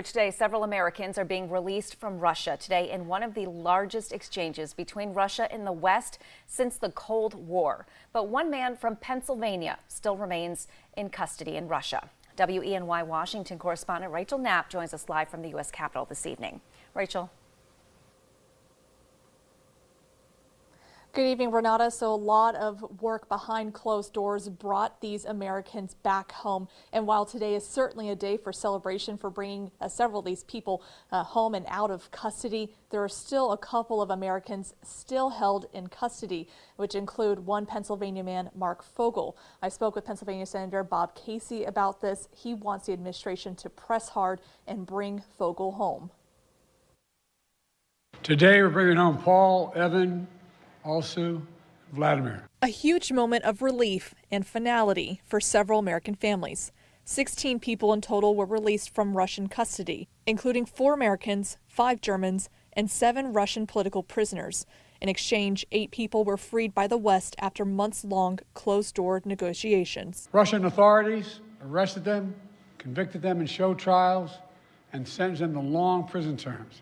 Today, several Americans are being released from Russia today in one of the largest exchanges between Russia and the West since the Cold War. But one man from Pennsylvania still remains in custody in Russia. WENY Washington correspondent Rachel Knapp joins us live from the U.S. Capitol this evening. Rachel. Good evening, Renata. So a lot of work behind closed doors brought these Americans back home. And while today is certainly a day for celebration for bringing several of these people home and out of custody, there are still a couple of Americans still held in custody, which include one Pennsylvania man, Mark Fogel. I spoke with Pennsylvania Senator Bob Casey about this. He wants the administration to press hard and bring Fogel home. Today we're bringing home Paul, Evan, also Vladimir. A huge moment of relief and finality for several American families. 16 people in total were released from Russian custody, including 4 Americans, 5 Germans, and 7 Russian political prisoners. In exchange, 8 people were freed by the West after months-long closed-door negotiations. Russian authorities arrested them, convicted them in show trials, and sentenced them to long prison terms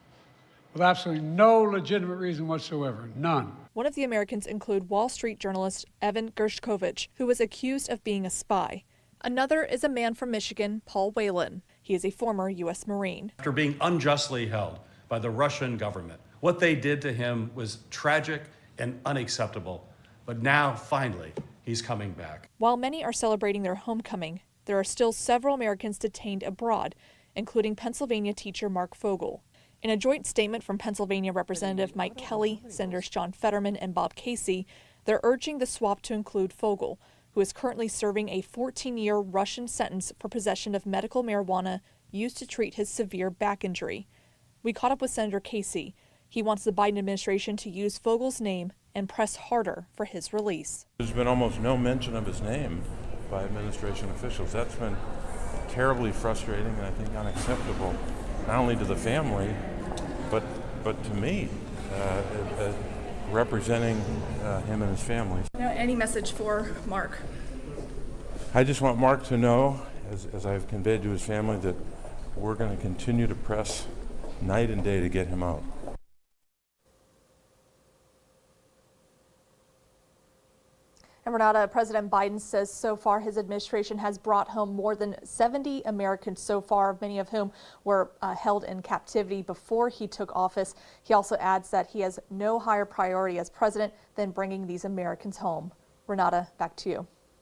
with absolutely no legitimate reason whatsoever, none. One of the Americans include Wall Street journalist Evan Gershkovich, who was accused of being a spy. Another is a man from Michigan, Paul Whelan. He is a former U.S. Marine. After being unjustly held by the Russian government, what they did to him was tragic and unacceptable. But now, finally, he's coming back. While many are celebrating their homecoming, there are still several Americans detained abroad, including Pennsylvania teacher Mark Fogel. In a joint statement from Pennsylvania Representative Mike Kelly, Senators John Fetterman and Bob Casey, they're urging the swap to include Fogel, who is currently serving a 14-year Russian sentence for possession of medical marijuana used to treat his severe back injury. We caught up with Senator Casey. He wants the Biden administration to use Fogel's name and press harder for his release. There's been almost no mention of his name by administration officials. That's been terribly frustrating and I think unacceptable, not only to the family, but to me, representing him and his family. Now, any message for Mark? I just want Mark to know, as I've conveyed to his family, that we're going to continue to press night and day to get him out. And Renata, President Biden says so far his administration has brought home more than 70 Americans so far, many of whom were held in captivity before he took office. He also adds that he has no higher priority as president than bringing these Americans home. Renata, back to you.